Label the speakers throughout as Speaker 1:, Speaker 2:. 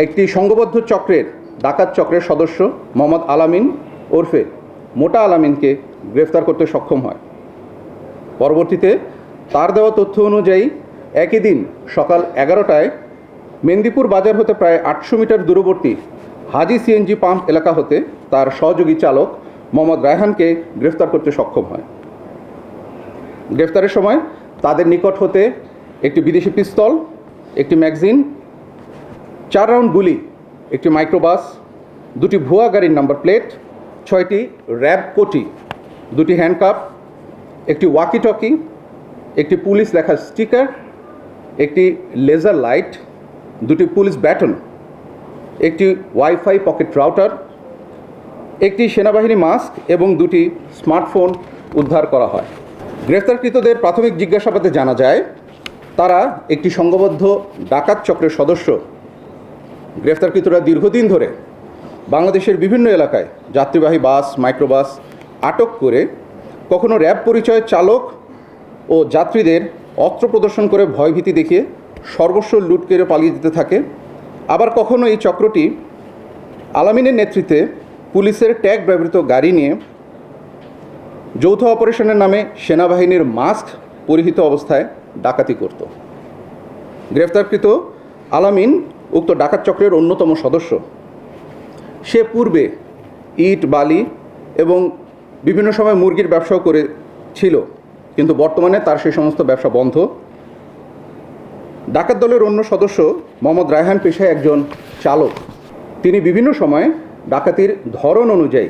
Speaker 1: একটি সংঘবদ্ধ চক্রের ডাকাত চক্রের সদস্য মোহাম্মদ আলামিন ওরফে মোটা আলামিনকে গ্রেফতার করতে সক্ষম হয়। পরবর্তীতে তার দেওয়া তথ্য অনুযায়ী একই দিন সকাল 11টায় মেন্দিপুর বাজার হতে প্রায় 800 মিটার দূরবর্তী হাজি সিএনজি পাম্প এলাকা হতে তার সহযোগী চালক মোহাম্মদ রায়হানকে গ্রেফতার করতে সক্ষম হয়। গ্রেফতারের সময় তাদের নিকট হতে একটি বিদেশি পিস্তল, একটি ম্যাগাজিন, 4 রাউন্ড গুলি, একটি মাইক্রোবাস, 2টি ভুয়া গাড়ির নাম্বার প্লেট, 6টি র্যাব কোটি, 2টি হ্যান্ডকাপ, একটি ওয়াকি টকি, একটি পুলিশ লেখা স্টিকার, একটি লেজার লাইট, 2টি পুলিশ ব্যাটন, একটি ওয়াইফাই পকেট রাউটার, একটি সেনাবাহিনী মাস্ক এবং 2টি স্মার্টফোন উদ্ধার করা হয়। গ্রেফতারকৃতদের প্রাথমিক জিজ্ঞাসাবাদে জানা যায় তারা একটি সংঘবদ্ধ ডাকাত চক্রের সদস্য। গ্রেফতারকৃতরা দীর্ঘদিন ধরে বাংলাদেশের বিভিন্ন এলাকায় যাত্রীবাহী বাস, মাইক্রোবাস আটক করে কখনো র্যাব পরিচয় চালক ও যাত্রীদের অস্ত্র প্রদর্শন করে ভয়ভীতি দেখিয়ে সর্বস্ব লুট করে পালিয়ে যেতে থাকে। আবার কখনো এই চক্রটি আলামিনের নেতৃত্বে পুলিশের ট্যাগ ব্যবহৃত গাড়ি নিয়ে যৌথ অপারেশনের নামে সেনাবাহিনীর মাস্ক পরিহিত অবস্থায় ডাকাতি করত। গ্রেফতারকৃত আলামিন উক্ত ডাকাত চক্রের অন্যতম সদস্য। সে পূর্বে ইট, বালি এবং বিভিন্ন সময় মুরগির ব্যবসাও করেছিল, কিন্তু বর্তমানে তার সেই সমস্ত ব্যবসা বন্ধ। ডাকাত দলের অন্য সদস্য মোহাম্মদ রায়হান পেশায় একজন চালক। তিনি বিভিন্ন সময়ে ডাকাতির ধরন অনুযায়ী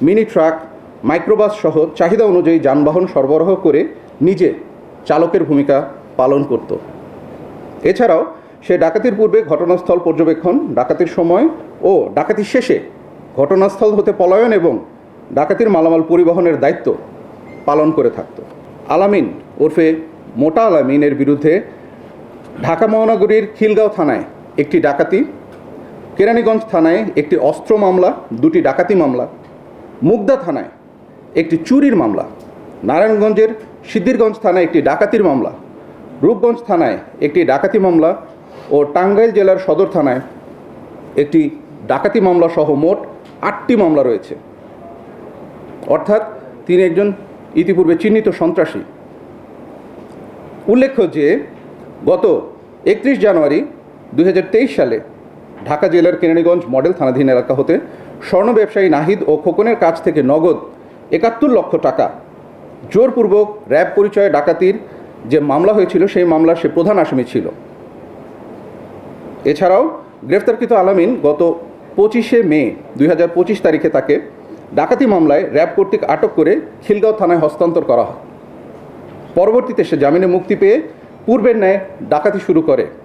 Speaker 1: মিনি ট্রাক, মাইক্রোবাস সহ চাহিদা অনুযায়ী যানবাহন সরবরাহ করে নিজে চালকের ভূমিকা পালন করত। এছাড়াও সে ডাকাতির পূর্বে ঘটনাস্থল পর্যবেক্ষণ, ডাকাতির সময় ও ডাকাতির শেষে ঘটনাস্থল হতে পলায়ন এবং ডাকাতির মালামাল পরিবহনের দায়িত্ব পালন করে থাকত। আলামিন ওরফে মোটা আলামিনের বিরুদ্ধে ঢাকা মহানগরীর খিলগাঁও থানায় একটি ডাকাতি, কেরানীগঞ্জ থানায় একটি অস্ত্র মামলা, 2টি ডাকাতি মামলা, মুগদা থানায় একটি চুরির মামলা, নারায়ণগঞ্জের সিদ্ধিরগঞ্জ থানায় একটি ডাকাতির মামলা, রূপগঞ্জ থানায় একটি ডাকাতি মামলা ও টাঙ্গাইল জেলার সদর থানায় একটি ডাকাতি মামলা সহ মোট 8টি মামলা রয়েছে। অর্থাৎ তিনি একজন ইতিপূর্বে চিহ্নিত সন্ত্রাসী। উল্লেখ্য যে গত 31 জানুয়ারি 2023 সালে ঢাকা জেলার কেরানীগঞ্জ মডেল থানাধীন এলাকা হতে স্বর্ণ ব্যবসায়ী নাহিদ ও খোকনের কাছ থেকে নগদ 71 লক্ষ টাকা জোরপূর্বক র্যাব পরিচয়ে ডাকাতির যে মামলা হয়েছিল সেই মামলার সে প্রধান আসামি ছিল। এছাড়াও গ্রেফতারকৃত আলামিন গত 25শে মে 2025 তারিখে তাকে ডাকাতি মামলায় র্যাব কর্তৃক আটক করে খিলগাঁও থানায় হস্তান্তর করা হয়। পরবর্তীতে সে জামিনে মুক্তি পেয়ে পূর্বের ন্যায় ডাকাতি শুরু করে।